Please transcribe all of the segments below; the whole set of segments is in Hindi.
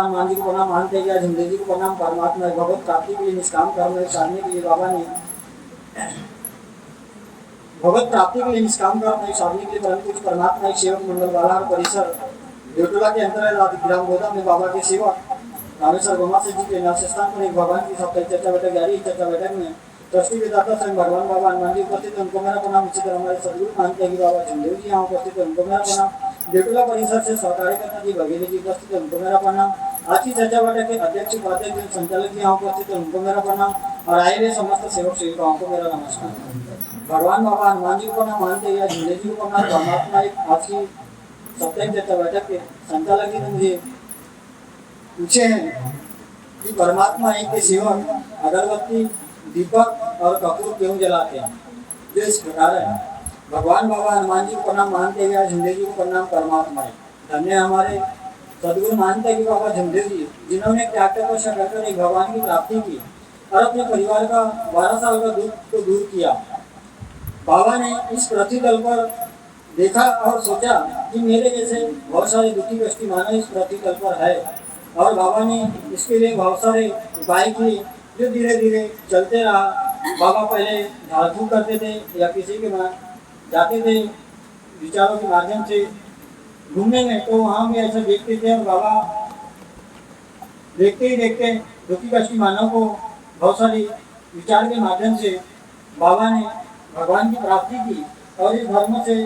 बाबा हनुमान जी को प्रणाम, मानते गया झुंझुनू जी को प्रणाम। परमात्मा भगवत प्राप्ति के लिए निष्काम कर्म साधने के लिए बाबा ने भगवत प्राप्ति के लिए निष्काम कर्म साधने के लिए परम पूज्य परमात्मा एक सेवक मंडल बालार परिसर देवटोला के अंतर्गत ग्राम गोदा में बाबा के सेवक रामेश्वर गोमा से जी के निवास स्थान पर एक भगवान की साप्ताहिक चर्चा बैठक जारी। चर्चा बैठक में ट्रस्टी विधाता स्वयं भगवान बाबा हनुमान जी उपस्थित है, उनको मेरा प्रणाम। इसी तरह हमारे सदगुरु मानते हैं कि बाबा झुंझुनू जी यहाँ उपस्थित है, उनको मेरा प्रणाम। देवटोला परिसर से सहकार्यकर्ता जी बघेली जी उपस्थित है, उनको मेरा प्रणाम। आज की चर्चा बैठक के अध्यक्ष उपाध्यक्ष संचालक जी यहाँ उपस्थित है, उनको मेरा प्रणाम। और आए हुए समस्त सेवक सेविकाओं को मेरा नमस्कार। भगवान बाबा हनुमान जी को प्रणाम, मानते हैं झुंझुनू जी को प्रणाम। परमात्मा एक आज की साप्ताहिक चर्चा बैठक के संचालक जी ने मुझे पूछे हैं कि परमात्मा एक के सेवक अगरबत्ती दीपक और कपूर क्यों जलाते हैं। जो इस प्रकार है, भगवान बाबा हनुमान जी को प्रणाम, मानते हुए झुंझुनू जी को प्रणाम। परमात्मा है धन्य हमारे सदगुरु मानते हैं कि बाबा झुंझुनू जी जिन्होंने त्याग तपस्या करके एक भगवान की प्राप्ति की और अपने परिवार का 12 साल का दुख को दूर किया। बाबा ने इस पृथ्वी तल पर देखा और सोचा कि मेरे जैसे बहुत सारे दुखी कष्टी मानव इस पृथ्वी तल पर है, और बाबा ने इसके लिए बहुत सारे उपाय किए जो धीरे धीरे चलते रहा। बाबा पहले झाड़ फूक करते थे या किसी के जाते थे विचारों के माध्यम से घूमने में, तो वहाँ भी ऐसा देखते थे। और बाबा देखते ही देखते दुखी कष्टी मानव को बहुत सारी विचार के माध्यम से बाबा ने भगवान की प्राप्ति की और इस धर्म से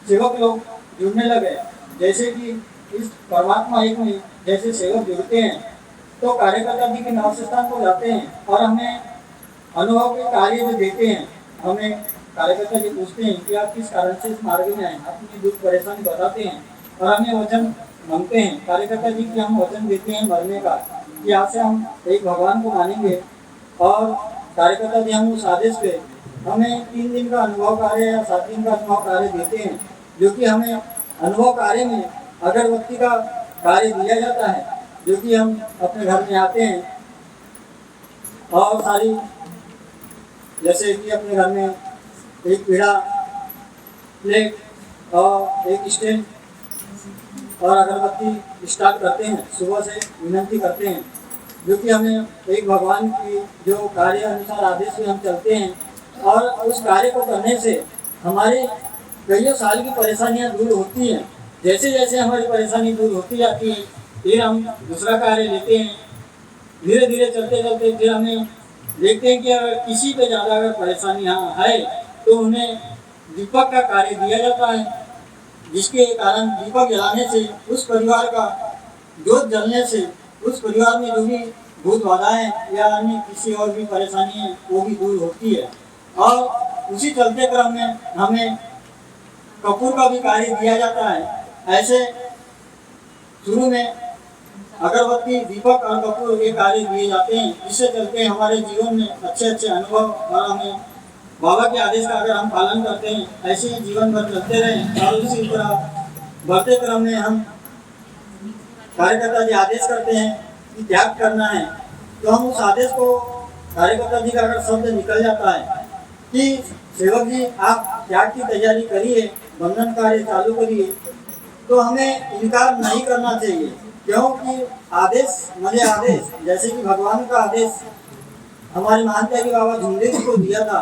सेवक लोग जुड़ने लगे। जैसे कि इस परमात्मा एक में जैसे सेवक जुड़ते हैं तो कार्यकर्ता जी के निवास स्थान को जाते हैं और हमें अनुभव के कार्य जो देते हैं। हमें कार्यकर्ता जी पूछते हैं कि आप किस कारण से इस मार्ग में आए, अपनी दुख परेशानी बताते हैं और हमें वचन मांगते हैं। कार्यकर्ता जी की हम वचन देते हैं मरने का कि यहाँ से हम एक भगवान को मानेंगे, और कार्यकर्ता जी हम उस आदेश पे हमें 3 दिन का अनुभव कार्य या 7 दिन का अनुभव कार्य देते हैं, जो कि हमें अनुभव कार्य में अगरबत्ती का कार्य दिया जाता है, जो कि हम अपने घर में आते हैं और सारी जैसे कि अपने घर में एक पीढ़ा प्लेट और एक स्टैंड और अगरबत्ती स्टार्ट करते हैं। सुबह से विनती करते हैं, जो कि हमें एक भगवान की जो कार्य अनुसार आदेश में हम चलते हैं, और उस कार्य को करने से हमारी कई साल की परेशानियां दूर होती हैं। जैसे जैसे हमारी परेशानी दूर होती जाती है फिर हम दूसरा कार्य लेते हैं। धीरे धीरे चलते चलते फिर हमें देखते हैं कि अगर किसी पे ज़्यादा अगर परेशानी यहाँ है तो उन्हें दीपक का कार्य दिया जाता है, जिसके कारण दीपक जलाने से उस परिवार का जोत जलने से उस परिवार में जो भी भूत बाधाएं या अन्य किसी और भी परेशानी है वो भी दूर होती है। और उसी चलते क्रम में हमें कपूर का भी कार्य दिया जाता है। ऐसे शुरू में अगरबत्ती दीपक और कपूर के कार्य दिए जाते हैं। इससे चलते हमारे जीवन में अच्छे अच्छे अनुभव और हमें बाबा के आदेश का अगर हम पालन करते हैं ऐसे ही जीवन भर चलते रहें। और इसी तरह बढ़ते क्रम में हम कार्यकर्ता जी आदेश करते हैं कि त्याग करना है, तो हम उस आदेश को कार्यकर्ता जी का अगर शब्द निकल जाता है कि सेवक जी आप त्याग की तैयारी करिए, बंधन कार्य चालू करिए, तो हमें इनकार नहीं करना चाहिए। क्योंकि आदेश मुझे आदेश जैसे कि भगवान का आदेश हमारे मानते हैं कि बाबा झुंझुनू जी को दिया था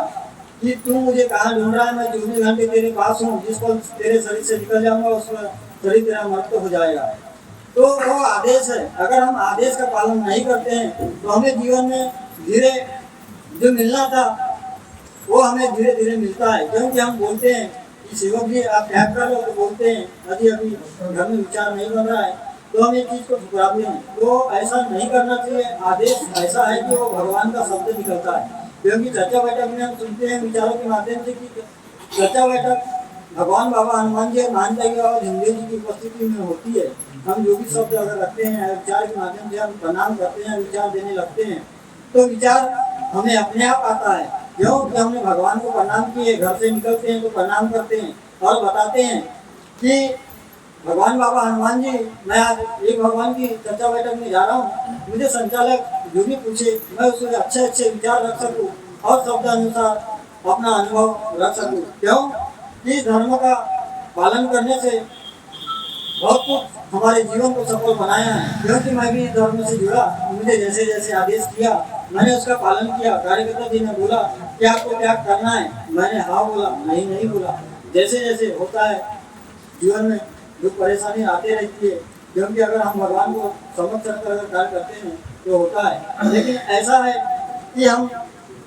कि तू मुझे कहाँ ढूंढ रहा है, मैं 24 घंटे तेरे पास हूँ, जिस पल तेरे शरीर से निकल जाऊंगा उस पर शरीर तेरा मृत्यु हो जाएगा। तो वो आदेश है। अगर हम आदेश का पालन नहीं करते हैं तो हमें जीवन में धीरे जो मिलना था वो हमें धीरे धीरे मिलता है। क्योंकि हम बोलते हैं कि सेवक जी आप त्याग कर लो, तो बोलते हैं अभी अभी घर में विचार नहीं बन रहा है, तो हम एक चीज़ को ठुकराते हैं। तो ऐसा नहीं करना चाहिए। आदेश ऐसा है कि वो भगवान का शब्द निकलता है। क्योंकि चर्चा बैठक में हम सुनते हैं विचारों के माध्यम से कि चर्चा बैठक भगवान बाबा हनुमान जी मानते हैं और झुंझुनू जी की उपस्थिति में होती है। हम जो भी शब्द अगर रखते हैं विचार के माध्यम से हम प्रणाम करते हैं, विचार देने लगते हैं, तो विचार हमें अपने आप आता है। क्योंकि हमने भगवान को प्रणाम किए, घर से निकलते हैं तो प्रणाम करते हैं और बताते हैं कि भगवान बाबा हनुमान जी मैं आज एक भगवान की चर्चा बैठक में जा रहा हूँ, मुझे संचालक जो भी पूछे मैं उसमें अच्छे अच्छे विचार रख सकूँ और शब्द अनुसार अपना अनुभव रख सकूँ। क्यों? इस धर्म का पालन करने से बहुत कुछ हमारे जीवन को सफल बनाया है। क्योंकि मैं भी धर्म से जुड़ा, मुझे जैसे जैसे आदेश किया मैंने उसका पालन किया। कार्यकर्ता जी ने बोला कि आपको त्याग करना है, मैंने हाँ बोला, नहीं नहीं बोला। जैसे जैसे होता है जीवन में दुख परेशानी आते रहती है, क्योंकि अगर हम भगवान को समझ कर अगर कार्य करते हैं तो होता है। लेकिन ऐसा है कि हम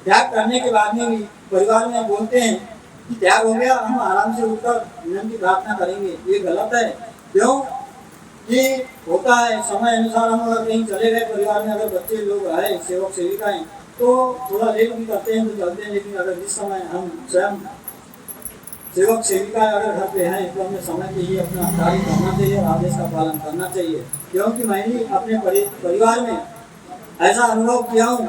त्याग करने के बाद में भी परिवार में बोलते हैं कि त्याग हो गया, हम आराम से उठकर नियम की प्रार्थना करेंगे, ये गलत है। क्यों? ये होता है समय अनुसार हम अगर कहीं चले गए, परिवार में अगर बच्चे लोग आए, सेवक सेविकाएं, तो थोड़ा लेट भी करते हैं तो चलते हैं। लेकिन अगर जिस समय हम स्वयं सेवक सेविका अगर घर पे हैं तो हमें समय पे ही अपना कार्य करना चाहिए और आदेश का पालन करना चाहिए। क्योंकि मैं ही अपने परिवार में ऐसा अनुभव किया हूँ।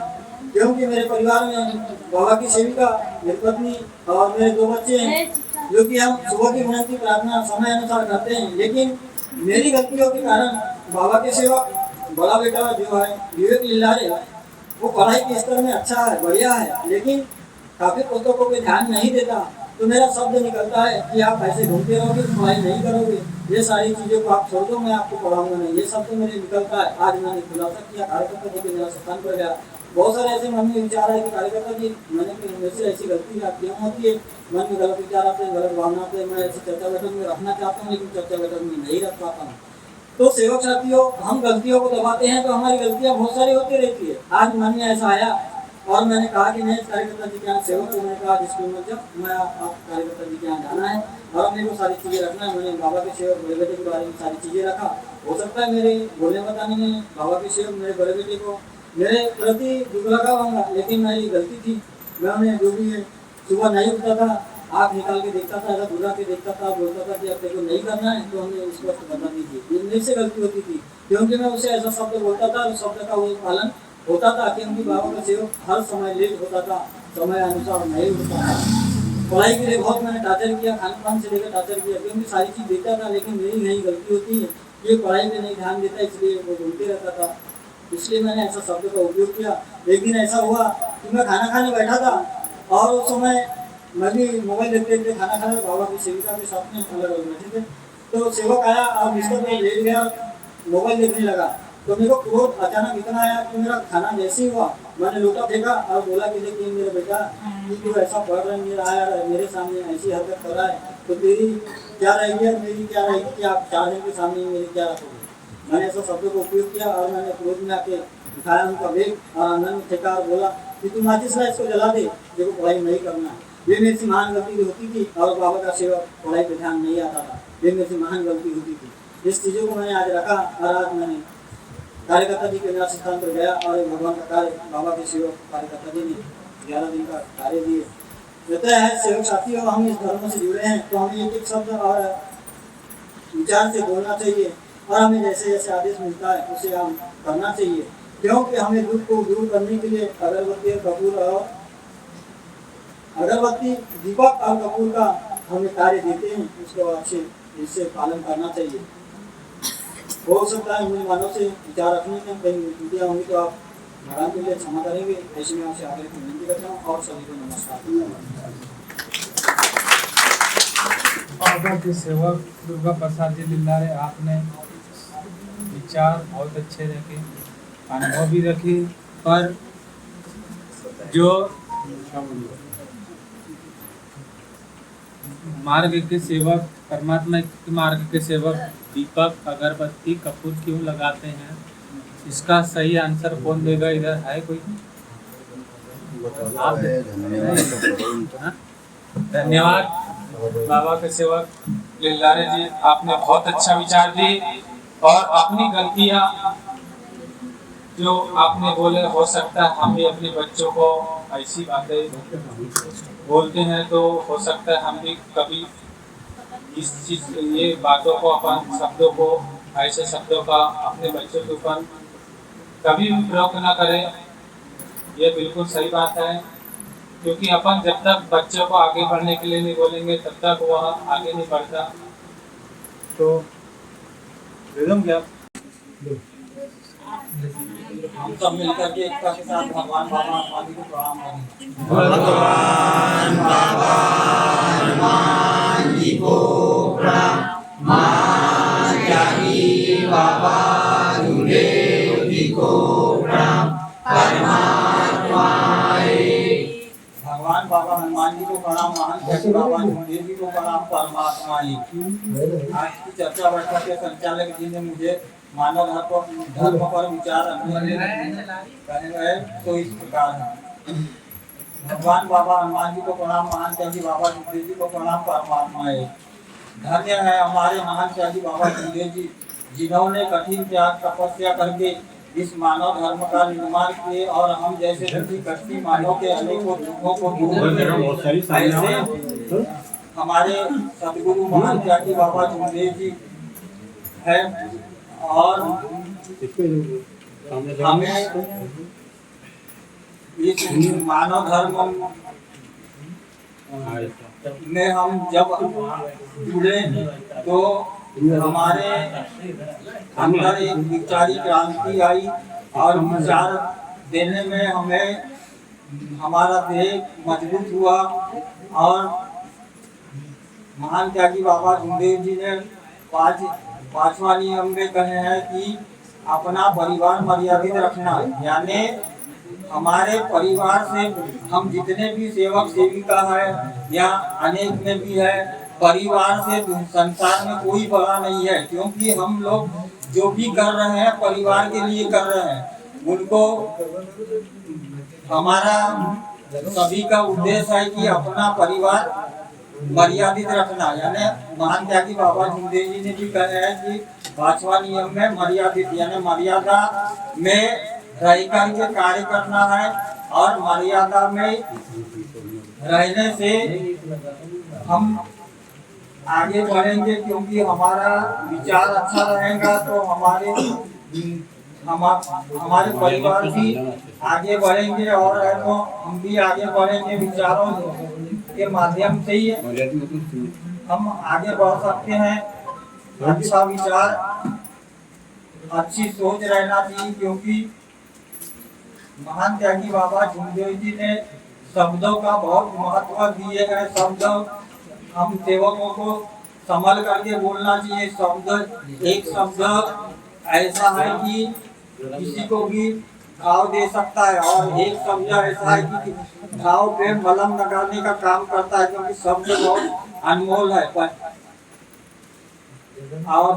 क्योंकि मेरे परिवार में बाबा की सेविका, मेरी पत्नी और मेरे 2 बच्चे हैं, जो कि हम सुबह की विनती प्रार्थना समय अनुसार करते हैं। लेकिन मेरी गलतियों के कारण बाबा के सेवक बड़ा बेटा जो है विवेक लिल्लारे, वो पढ़ाई के स्तर में अच्छा है, बढ़िया है, लेकिन काफी पुस्तकों पे ध्यान नहीं देता। तो मेरा शब्द निकलता है कि आप ऐसे घूमते रहोगे तो पढ़ाई नहीं करोगे, ये सारी चीज़ों को आप छोड़ दो, मैं आपको पढ़ाऊंगा नहीं, ये शब्द मेरे निकलता है। आज मैंने खुलासा किया, कार्यकर्ता जी के मेरा स्थान पर गया। बहुत सारे ऐसे मन में विचार है कि कार्यकर्ता जी मैंने मेरे से ऐसी गलती क्यों होती है, मन में गलत विचार आते हैं, गलत भावना आते हैं। मैं ऐसी चर्चा बैठक में रखना चाहता हूँ लेकिन चर्चा बैठक में नहीं रख पाता हूँ। तो सेवक साथियों, हम गलतियों को दबाते हैं तो हमारी गलतियाँ बहुत सारी होती रहती है। आज मन में ऐसा आया और मैंने कहा कि नहीं, कार्यकर्ता जी के यहाँ सेवक को मैंने कहा जिसको मतलब मैं आप कार्यकर्ता जी के यहाँ जाना है और मेरे को सारी चीज़ें रखना है। मैंने बाबा के सेवक बड़े बेटे के बारे में सारी चीज़ें रखा। हो सकता है मेरे बोलने बताने में बाबा के सेवक मेरे बड़े बेटे को मेरे प्रति दुख लगा होगा, लेकिन मेरी गलती थी। मैं उन्हें जो भी है सुबह नहीं उठता था, आँख निकाल के देखता था, ऐसा बुरा के देखता था, बोलता था कि अब देखो नहीं करना है तो हमें इस वक्त बता दीजिए। ये मेरे से गलती होती थी, क्योंकि मैं उसे ऐसा शब्द बोलता था, उस शब्द का वो पालन होता था। क्योंकि बाबा का सेवक हर समय लेट होता था, समय अनुसार नहीं उठता था। पढ़ाई के लिए बहुत मैंने टाचर किया, खान पान से लेकर टाचर किया, क्योंकि सारी चीज़ देखता था। लेकिन मेरी यही गलती होती है, ये पढ़ाई पे नहीं ध्यान देता, इसलिए वो बोलते रहता था, इसलिए मैंने ऐसा शब्द का उपयोग किया। एक दिन ऐसा हुआ कि मैं खाना खाने बैठा था और उस समय मैं भी मोबाइल देखते देखते खाना खाना, बाबा की सेविका के साथ में अलग अलग बैठे थे। तो सेवक आया और बिस्तर में लेट गया, मोबाइल देखने लगा। तो मेरे को क्रोध अचानक इतना आया कि मेरा खाना जैसे ही हुआ मैंने लोटा फेंका और बोला कि देखिए मेरा बेटा, कि तू ऐसा पढ़ रहा है, मेरे सामने ऐसी हरकत कर रहा है, तो तेरी क्या रहेगी और मेरी क्या रहेगी कि आप 4 दिन के सामने मेरी क्या रखोगे। मैंने ऐसा शब्दों का उपयोग किया और मैंने क्रोध में आके उठाया उनका बैग और आंगन में फेंका और बोला कि तुम माचिस ला, इसको जला दे, देखो पढ़ाई नहीं करना है। ये मेरी से महान गलती होती थी और बाबा का सेवक पढ़ाई पर ध्यान नहीं आता था, ये मेरी से महान गलती होती थी। इस चीज़ों को मैंने आज रखा और आज मैंने कार्यकर्ता जी के निवास स्थान पर गया और भगवान का कार्य बाबा के सेवक कार्यकर्ता जी ने 11 दिन का कार्य दिए। कहते हैं सेवक साथियों, हम इस धर्म से जुड़े हैं तो हमें एक एक शब्द और विचार से बोलना चाहिए और हमें जैसे जैसे आदेश मिलता है उसे हम करना चाहिए। क्योंकि हमें दुख को दूर करने के लिए अगरबत्ती और कपूर और अगरबत्ती, दीपक और कपूर का हमें कार्य देते हैं, उसको अच्छे इससे पालन करना चाहिए। हो सकता है मुझे मानव से विचार रखने में कहीं त्रुटियाँ होंगी तो आप भगवान के लिए क्षमा करेंगे। ऐसे में आपसे आगे की विनती करता हूँ और सभी को नमस्कार। बाबा के सेवक दुर्गा प्रसाद जी लिल्लारे, आपने विचार बहुत अच्छे रखे, अनुभव भी रखे, पर जो मार्ग के सेवक, परमात्मा के मार्ग के सेवक दीपक, अगरबत्ती, कपूर क्यों लगाते हैं, इसका सही आंसर कौन देगा? इधर है कोई? आप धन्यवाद बाबा के सेवक लिल्लारे जी, आपने बहुत अच्छा विचार दिए और अपनी गलतियां जो आपने बोले, हो सकता है हम भी अपने बच्चों को ऐसी बातें बोलते हैं तो हो सकता है हम भी कभी इस चीज ये बातों को, अपन शब्दों को, ऐसे शब्दों का अपने बच्चों के ऊपर कभी भी प्रयोग न करें। ये बिल्कुल सही बात है, क्योंकि अपन जब तक बच्चों को आगे बढ़ने के लिए नहीं बोलेंगे तब तक वह आगे नहीं बढ़ता। तो बेगम क्या हम सब मिलकर के एकता के साथ भगवान बाबा आदि को प्रणाम करें। भगवान बाबा हनुमान जी को प्रणाम। को प्रणाम, महान त्यागी बाबा झुमदेव जी को प्रणाम, परमात्मा ही। आज की चर्चा बैठक के संचालक जी ने मुझे मानव धर्म पर विचार करने गए तो इस प्रकार है। भगवान बाबा हनुमान जी को प्रणाम, महान त्यागी बाबा झुमदेव जी को प्रणाम, परमात्मा है। धन्य है हमारे महान त्यागी बाबा झुमदेव जी, जिन्होंने कठिन त्याग तपस्या करके इस मानव धर्म का निर्माण किए और हम जैसे दुखी कष्टी मानव के अनेकों दुखों को दूर किए। ऐसे हमारे सदगुरु महान त्यागी बाबा झुमदेव जी है और हमें इस मानव धर्म में हम जब जुड़े तो हमारे अंदर एक विचारी क्रांति आई और विचार देने में हमें हमारा देह मजबूत हुआ। और महान त्यागी बाबा झुमदेव जी ने पांचवा नियम में कहे हैं कि अपना परिवार मर्यादित रखना, यानी हमारे परिवार से हम जितने भी सेवक सेविका है या अनेक में भी है, परिवार से संसार में कोई बड़ा नहीं है, क्योंकि हम लोग जो भी कर रहे हैं परिवार के लिए कर रहे हैं। उनको हमारा सभी का उद्देश्य है कि अपना परिवार मर्यादित रखना, यानी महान त्यागी बाबा झुमदेव जी ने भी कहा है कि 5वां नियम में मर्यादित, यानी मर्यादा में रह करके कार्य करना है और मर्यादा में रहने से हम आगे बढ़ेंगे, क्योंकि हमारा विचार अच्छा रहेगा तो हमारे परिवार भी आगे बढ़ेंगे और तो हम भी आगे बढ़ेंगे। विचारों के माध्यम से ही हम आगे बढ़ सकते हैं। अच्छा विचार, अच्छी सोच रहना चाहिए, क्योंकि महान त्यागी बाबा झुमदेव जी ने शब्दों का बहुत महत्व दिए हैं। शब्द हम सेवकों को संभल करके बोलना चाहिए। शब्द एक शब्द ऐसा है कि किसी को भी घाव दे सकता है और एक शब्द ऐसा है कि घाव पे मलहम लगाने का काम करता है, क्योंकि शब्द बहुत अनमोल है। और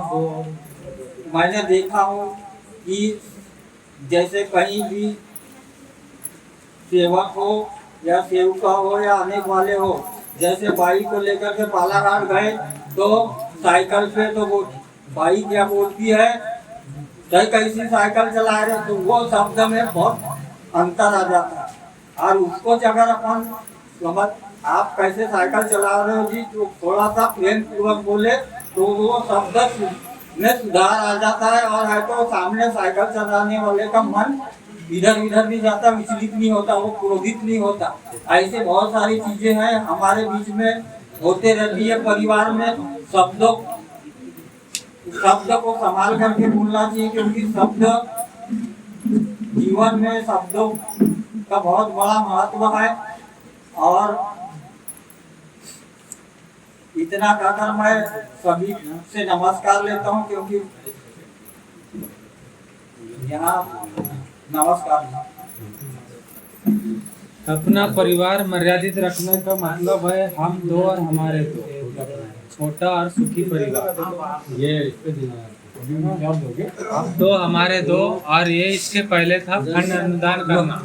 मैंने देखा हूँ कि जैसे कहीं भी सेवक हो या सेवका हो या आने वाले हो, जैसे बाइक को लेकर के बालाघाट गए तो साइकिल पे तो वो बाइक क्या बोलती है, चाहे कैसी साइकिल चला रहे, तो वो शब्द में बहुत अंतर आ जाता है। और उसको अगर अपन समझ आप कैसे साइकिल चला रहे हो जी, तो थोड़ा सा प्रेम पूर्वक बोले तो वो शब्द में सुधार आ जाता है। और है तो सामने साइकिल चलाने वाले का मन इधर उधर नहीं जाता, विचलित नहीं होता, वो क्रोधित नहीं होता। ऐसे बहुत सारी चीजें हैं हमारे बीच में होते रहती है। परिवार में शब्द को संभाल करके बोलना चाहिए, क्योंकि शब्द जीवन में शब्दों का बहुत बड़ा महत्व है। और इतना कहकर मैं सभी से नमस्कार लेता हूँ, क्योंकि यहाँ नमस्कार। अपना परिवार मर्यादित रखने का मतलब है हम दो और हमारे दो, छोटा और सुखी परिवार। ये हम दो हमारे दो, और ये इसके पहले था खंड अनुदान करना।